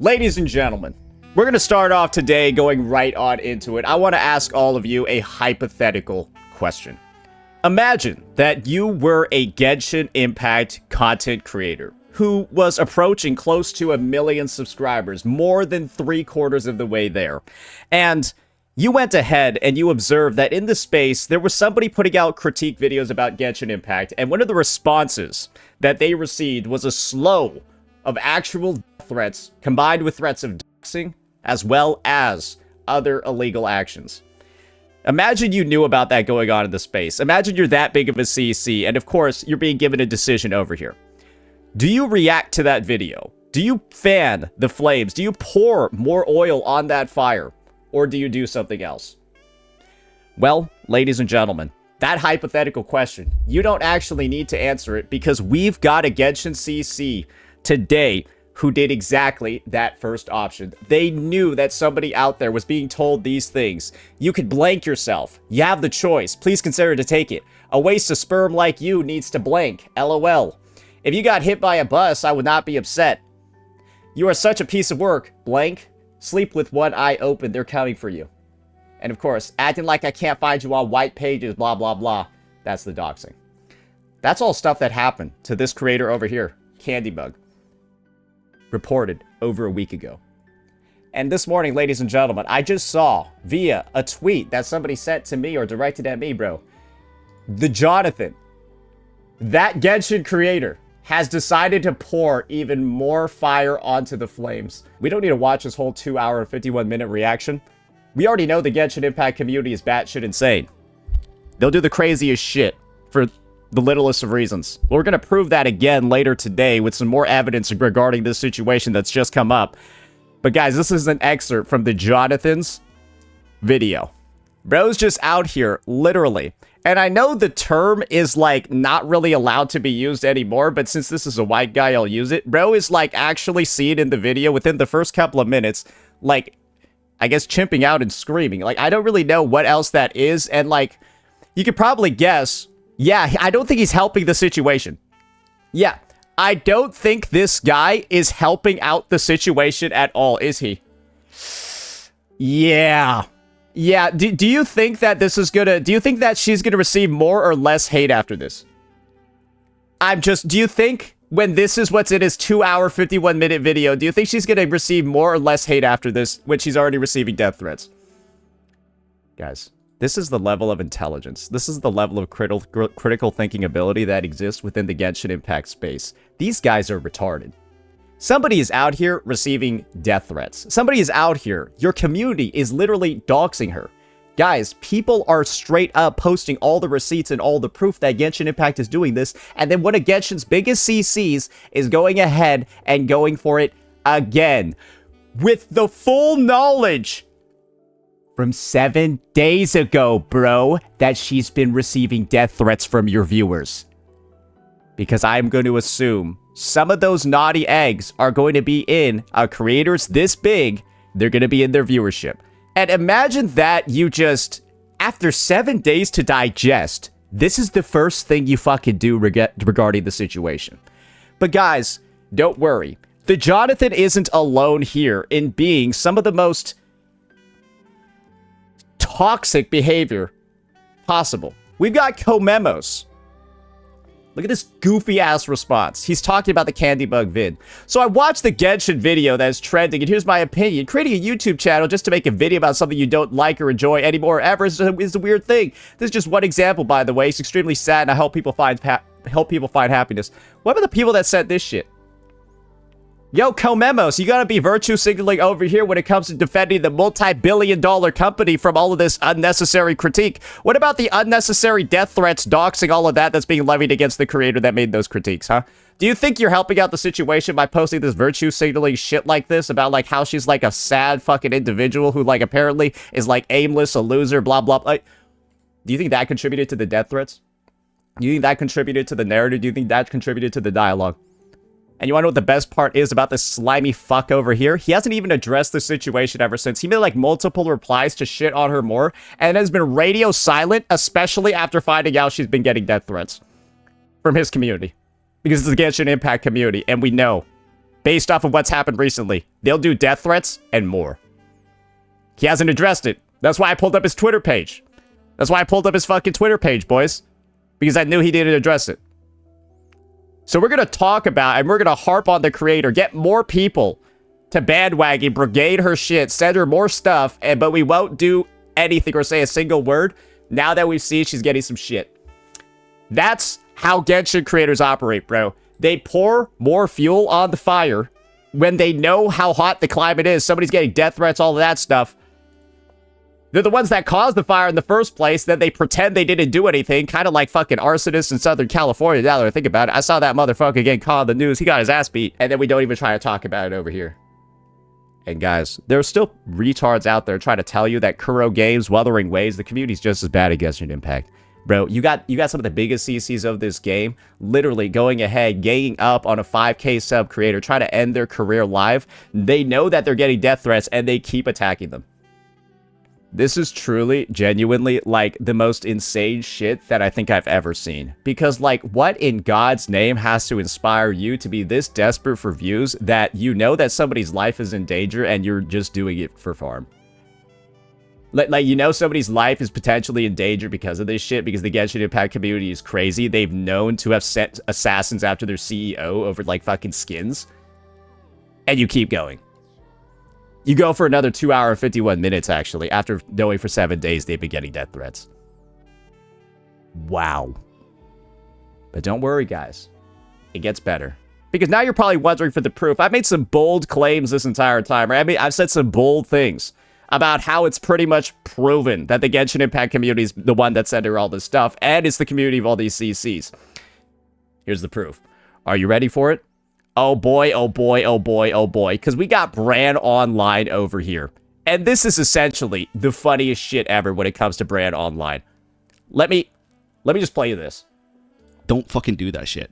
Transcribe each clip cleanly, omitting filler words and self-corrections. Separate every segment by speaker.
Speaker 1: Ladies and gentlemen, we're going to start off today going right on into it. I want to ask all of you a hypothetical question. Imagine that you were a Genshin Impact content creator who was approaching close to 1 million subscribers, more than 3/4 of the way there. And you went ahead and you observed that in the space, there was somebody putting out critique videos about Genshin Impact, and one of the responses that they received was a slow of actual threats combined with threats of doxing as well as other illegal actions. Imagine you knew about that going on in the space. Imagine you're that big of a CC, and of course, you're being given a decision over here. Do you react to that video? Do you fan the flames? Do you pour more oil on that fire? Or do you do something else? Well, ladies and gentlemen, that hypothetical question, you don't actually need to answer it because we've got a Genshin CC today who did exactly that first option. They knew that somebody out there was being told these things. You could blank yourself. You have the choice. Please consider to take it. A waste of sperm like you needs to blank. LOL. If you got hit by a bus, I would not be upset. You are such a piece of work. Blank. Sleep with one eye open. They're coming for you. And of course, acting like I can't find you on white pages, blah, blah, blah. That's the doxing. That's all stuff that happened to this creator over here, Candybug. Reported over a week ago. And this morning, ladies and gentlemen, I just saw via a tweet that somebody sent to me or directed at me, bro. The Jonathan, that Genshin creator, has decided to pour even more fire onto the flames. We don't need to watch this whole 2-hour and 51-minute reaction. We already know the Genshin Impact community is batshit insane. They'll do the craziest shit for the littlest of reasons. We're going to prove that again later today with some more evidence regarding this situation that's just come up. But guys, this is an excerpt from the Jonathan's video. Bro's just out here, literally. And I know the term is, like, not really allowed to be used anymore, but since this is a white guy, I'll use it. Bro is, like, actually seen in the video within the first couple of minutes, like, I guess chimping out and screaming. Like, I don't really know what else that is, and, like, you could probably guess. Yeah, I don't think he's helping the situation. Yeah, I don't think this guy is helping out the situation at all, is he? Yeah. Yeah, do you think that this is gonna... Do you think that she's gonna receive more or less hate after this? Do you think when this is what's in his 2-hour, 51-minute video, do you think she's gonna receive more or less hate after this when she's already receiving death threats? Guys, this is the level of intelligence. This is the level of critical thinking ability that exists within the Genshin Impact space. These guys are retarded. Somebody is out here receiving death threats. Somebody is out here. Your community is literally doxing her. Guys, people are straight up posting all the receipts and all the proof that Genshin Impact is doing this. And then one of Genshin's biggest CCs is going ahead and going for it again. With the full knowledge from 7 days ago, bro, that she's been receiving death threats from your viewers. Because I'm going to assume some of those naughty eggs are going to be in creators this big. They're going to be in their viewership. And imagine that you just, after 7 days to digest, this is the first thing you fucking do regarding the situation. But guys, don't worry. The Jonathan isn't alone here in being some of the most toxic behavior possible. We've got Comemos. Look at this goofy-ass response. He's talking about the Candybug vid. So I watched the Genshin video that is trending, and here's my opinion. Creating a YouTube channel just to make a video about something you don't like or enjoy anymore ever is a weird thing. This is just one example, by the way. It's extremely sad, and I help people find happiness. What about the people that said this shit? Yo, Comemos, you gotta be virtue signaling over here when it comes to defending the multi-billion-dollar company from all of this unnecessary critique. What about the unnecessary death threats, doxing, all of that that's being levied against the creator that made those critiques, huh? Do you think you're helping out the situation by posting this virtue signaling shit like this about, like, how she's, like, a sad fucking individual who, like, apparently is, like, aimless, a loser, blah, blah, blah? Do you think that contributed to the death threats? Do you think that contributed to the narrative? Do you think that contributed to the dialogue? And you want to know what the best part is about this slimy fuck over here? He hasn't even addressed the situation ever since. He made, like, multiple replies to shit on her more, and has been radio silent, especially after finding out she's been getting death threats from his community. Because it's the Genshin Impact community, and we know based off of what's happened recently. They'll do death threats and more. He hasn't addressed it. That's why I pulled up his Twitter page. That's why I pulled up his fucking Twitter page, boys. Because I knew he didn't address it. So we're going to talk about, and we're going to harp on the creator, get more people to bandwagon, brigade her shit, send her more stuff, but we won't do anything or say a single word now that we've seen she's getting some shit. That's how Genshin creators operate, bro. They pour more fuel on the fire when they know how hot the climate is. Somebody's getting death threats, all of that stuff. They're the ones that caused the fire in the first place. Then they pretend they didn't do anything, kind of like fucking arsonists in Southern California. Now that I think about it, I saw that motherfucker getting caught on the news. He got his ass beat, and then we don't even try to talk about it over here. And guys, there are still retards out there trying to tell you that Kuro Games, Wuthering Waves, the community's just as bad as Genshin Impact. Bro, you got some of the biggest CCs of this game literally going ahead, ganging up on a 5K sub creator, trying to end their career live. They know that they're getting death threats, and they keep attacking them. This is truly, genuinely, like, the most insane shit that I think I've ever seen. Because, like, what in God's name has to inspire you to be this desperate for views that you know that somebody's life is in danger and you're just doing it for farm? Like, you know somebody's life is potentially in danger because of this shit, because the Genshin Impact community is crazy. They've known to have sent assassins after their CEO over, like, fucking skins. And you keep going. You go for another 2 hour and 51 minutes, actually, after knowing for 7 days they've been getting death threats. Wow. But don't worry, guys. It gets better. Because now you're probably wondering for the proof. I've made some bold claims this entire time, right? I mean, I've said some bold things about how it's pretty much proven that the Genshin Impact community is the one that's under all this stuff, and it's the community of all these CCs. Here's the proof. Are you ready for it? Oh boy, oh boy, oh boy, oh boy. Because we got Brand Online over here. And this is essentially the funniest shit ever when it comes to Brand Online. Let me just play you this.
Speaker 2: Don't fucking do that shit.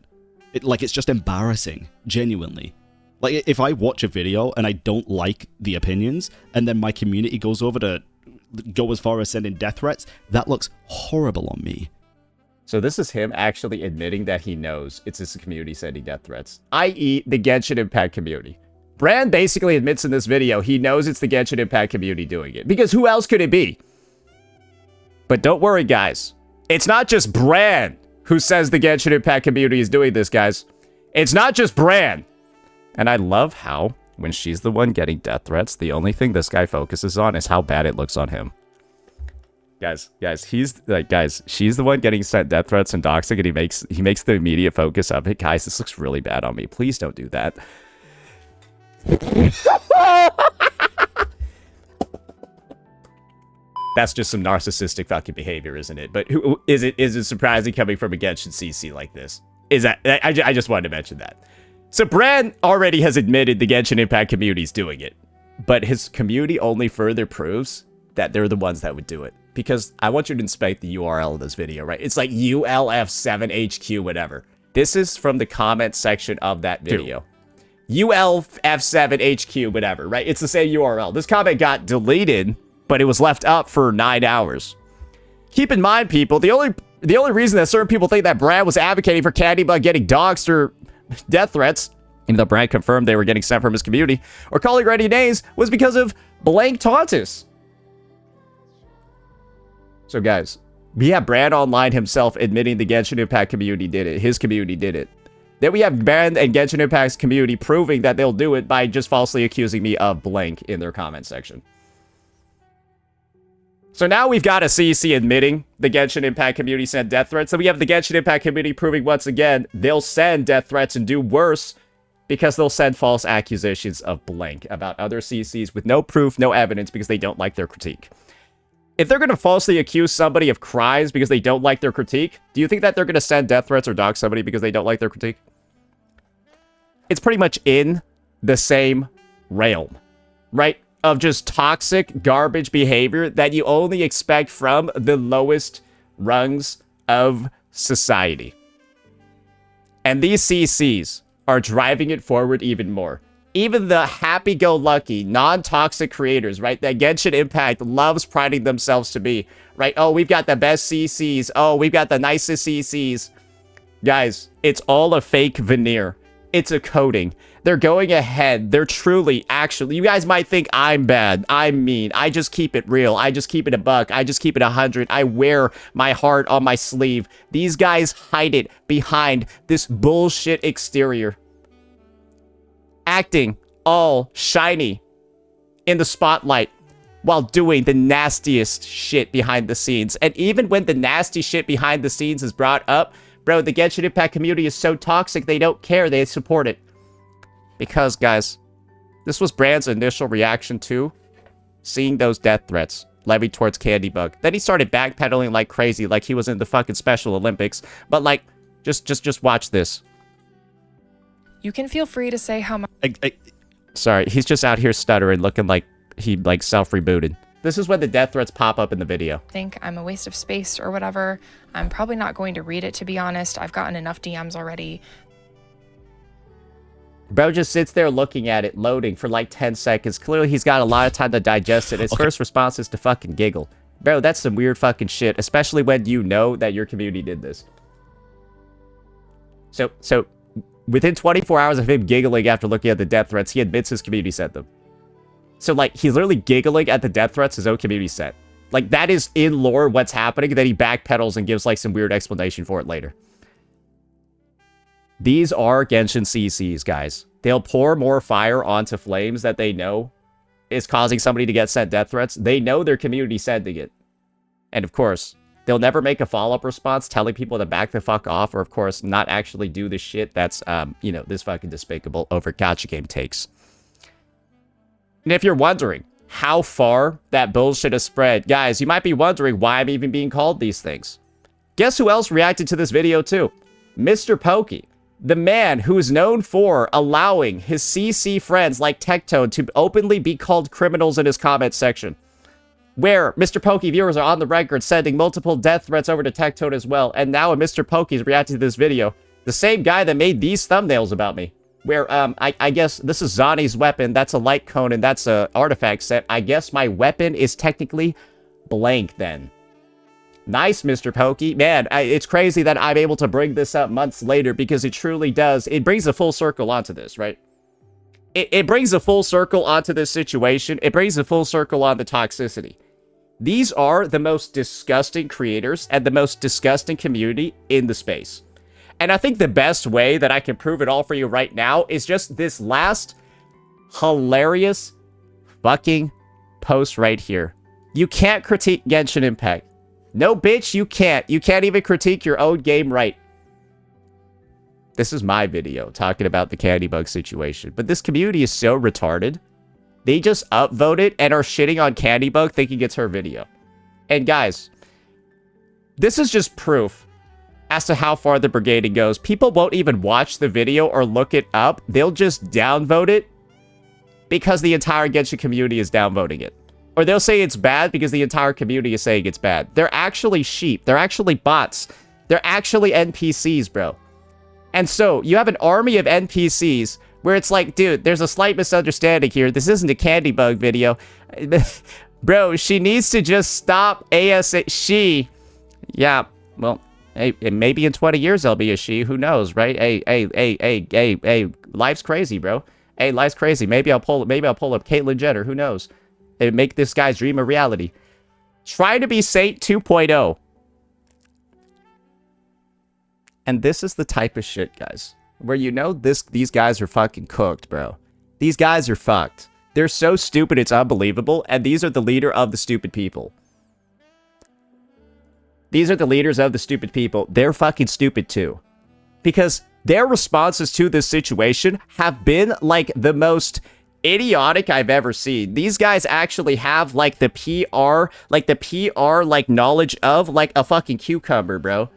Speaker 2: It's just embarrassing. Genuinely. Like, if I watch a video and I don't like the opinions, and then my community goes over to go as far as sending death threats, that looks horrible on me.
Speaker 1: So this is him actually admitting that he knows it's his community sending death threats, i.e. the Genshin Impact community. Brand basically admits in this video he knows it's the Genshin Impact community doing it, because who else could it be? But don't worry, guys. It's not just Brand who says the Genshin Impact community is doing this, guys. It's not just Brand. And I love how, when she's the one getting death threats, the only thing this guy focuses on is how bad it looks on him. Guys, she's the one getting sent death threats and doxing, and he makes the immediate focus of it. Guys, this looks really bad on me. Please don't do that. That's just some narcissistic fucking behavior, isn't it? But who is it surprising coming from a Genshin CC like this? Is that I just wanted to mention that. So Brand already has admitted the Genshin Impact community is doing it, but his community only further proves that they're the ones that would do it. Because I want you to inspect the URL of this video, right? It's like ULF7HQ, whatever. This is from the comment section of that video. ULF7HQ, whatever, right? It's the same URL. This comment got deleted, but it was left up for 9 hours. Keep in mind, people, the only reason that certain people think that Brand was advocating for Candy Bug getting doxed or death threats, even though Brand confirmed they were getting sent from his community, or calling ready names, was because of blank tauntus. So guys, we have Brand Online himself admitting the Genshin Impact community did it. His community did it. Then we have Brand and Genshin Impact's community proving that they'll do it by just falsely accusing me of blank in their comment section. So now we've got a CC admitting the Genshin Impact community sent death threats. So we have the Genshin Impact community proving once again they'll send death threats and do worse because they'll send false accusations of blank about other CCs with no proof, no evidence, because they don't like their critique. If they're going to falsely accuse somebody of crimes because they don't like their critique, do you think that they're going to send death threats or dox somebody because they don't like their critique? It's pretty much in the same realm, right? Of just toxic garbage behavior that you only expect from the lowest rungs of society. And these CCs are driving it forward even more. Even the happy-go-lucky, non-toxic creators, right, that Genshin Impact loves priding themselves to be, right? Oh, we've got the best CCs. Oh, we've got the nicest CCs. Guys, it's all a fake veneer. It's a coding. They're going ahead. They're truly, actually, you guys might think I'm bad. I'm mean. I just keep it real. I just keep it a buck. I just keep it 100. I wear my heart on my sleeve. These guys hide it behind this bullshit exterior. Acting all shiny in the spotlight while doing the nastiest shit behind the scenes. And even when the nasty shit behind the scenes is brought up, bro, the Genshin Impact community is so toxic, they don't care. They support it. Because, guys, this was Brand's initial reaction to seeing those death threats levied towards Candybug. Then he started backpedaling like crazy, like he was in the fucking Special Olympics. But, like, just watch this.
Speaker 3: You can feel free to say how much...
Speaker 1: Sorry, he's just out here stuttering, looking like he, like, self-rebooted. This is when the death threats pop up in the video.
Speaker 3: Think I'm a waste of space or whatever. I'm probably not going to read it, to be honest. I've gotten enough DMs already.
Speaker 1: Bro just sits there looking at it, loading for like 10 seconds. Clearly, he's got a lot of time to digest it. His first response is to fucking giggle. Bro, that's some weird fucking shit, especially when you know that your community did this. So within 24 hours of him giggling after looking at the death threats, he admits his community sent them. So, like, he's literally giggling at the death threats his own community sent. Like, that is in lore what's happening, then he backpedals and gives, like, some weird explanation for it later. These are Genshin CCs, guys. They'll pour more fire onto flames that they know is causing somebody to get sent death threats. They know their community sending it. And, of course, they'll never make a follow-up response telling people to back the fuck off, or, of course, not actually do the shit that's, you know, this fucking despicable over gacha game takes. And if you're wondering how far that bullshit has spread, guys, you might be wondering why I'm even being called these things. Guess who else reacted to this video too? Mr. Pokey, the man who is known for allowing his CC friends like Tectone to openly be called criminals in his comment section. Where Mr. Pokey viewers are on the record sending multiple death threats over to Tectone as well. And now when Mr. Pokey's reacting to this video, the same guy that made these thumbnails about me. Where, I guess this is Zani's weapon. That's a light cone, and that's a artifact set. I guess my weapon is technically blank, then. Nice, Mr. Pokey. Man, it's crazy that I'm able to bring this up months later, because it truly does. It brings a full circle onto this, right? It brings a full circle onto this situation. It brings a full circle on the toxicity. These are the most disgusting creators and the most disgusting community in the space. And I think the best way that I can prove it all for you right now is just this last hilarious fucking post right here. You can't critique Genshin Impact. No, bitch, you can't. You can't even critique your own game right. This is my video talking about the Candybug situation. But this community is so retarded. They just upvoted and are shitting on Candybug thinking it's her video. And guys, this is just proof as to how far the brigading goes. People won't even watch the video or look it up. They'll just downvote it because the entire Genshin community is downvoting it. Or they'll say it's bad because the entire community is saying it's bad. They're actually sheep. They're actually bots. They're actually NPCs, bro. And so, you have an army of NPCs where it's like, dude, there's a slight misunderstanding here. This isn't a Candybug video. Bro, she needs to just stop ASA. Yeah, well, hey, maybe in 20 years I'll be a she. Who knows, right? Hey, life's crazy, bro. Hey, life's crazy. Maybe I'll pull up Caitlyn Jenner. Who knows? And make this guy's dream a reality. Try to be Saint 2.0. And this is the type of shit, guys, where you know these guys are fucking cooked, bro. These guys are fucked. They're so stupid, it's unbelievable. And these are the leader of the stupid people. These are the leaders of the stupid people. They're fucking stupid too. Because their responses to this situation have been like the most idiotic I've ever seen. These guys actually have like the PR like knowledge of like a fucking cucumber, bro.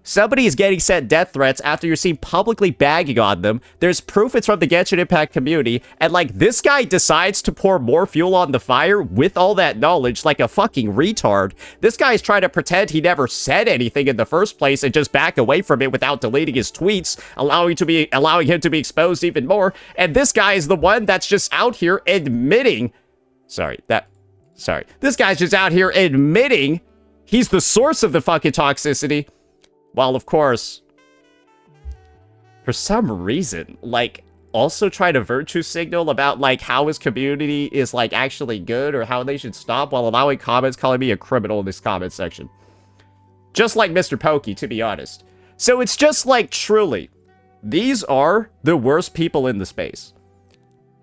Speaker 1: Somebody is getting sent death threats after you're seen publicly bagging on them. There's proof it's from the Genshin Impact community. And, like, this guy decides to pour more fuel on the fire with all that knowledge like a fucking retard. This guy's trying to pretend he never said anything in the first place and just back away from it without deleting his tweets, allowing him to be exposed even more. And this guy is the one that's just out here admitting... This guy's just out here admitting he's the source of the fucking toxicity. While, of course, for some reason, like, also try to virtue signal about, like, how his community is, like, actually good or how they should stop while allowing comments calling me a criminal in this comment section. Just like Mr. Pokey, to be honest. So it's just like, truly, these are the worst people in the space.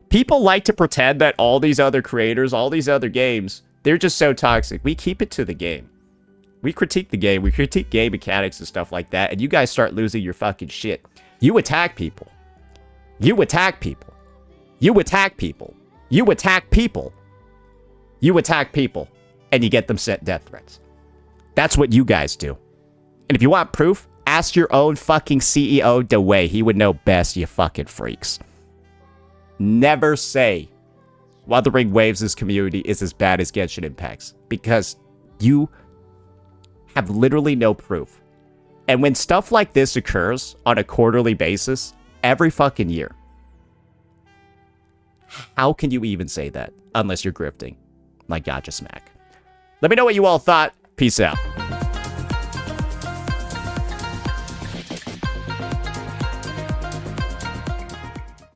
Speaker 1: People like to pretend that all these other creators, all these other games, they're just so toxic. We keep it to the game. We critique the game. We critique game mechanics and stuff like that, and you guys start losing your fucking shit. You attack people. You attack people. You attack people. You attack people. You attack people, and you get them sent death threats. That's what you guys do. And if you want proof, ask your own fucking CEO DeWay. He would know best, you fucking freaks. Never say Wuthering Waves' community is as bad as Genshin Impact's, because you have literally no proof. And when stuff like this occurs on a quarterly basis, every fucking year, how can you even say that unless you're grifting like Gotcha Smack? Let me know what you all thought. Peace out.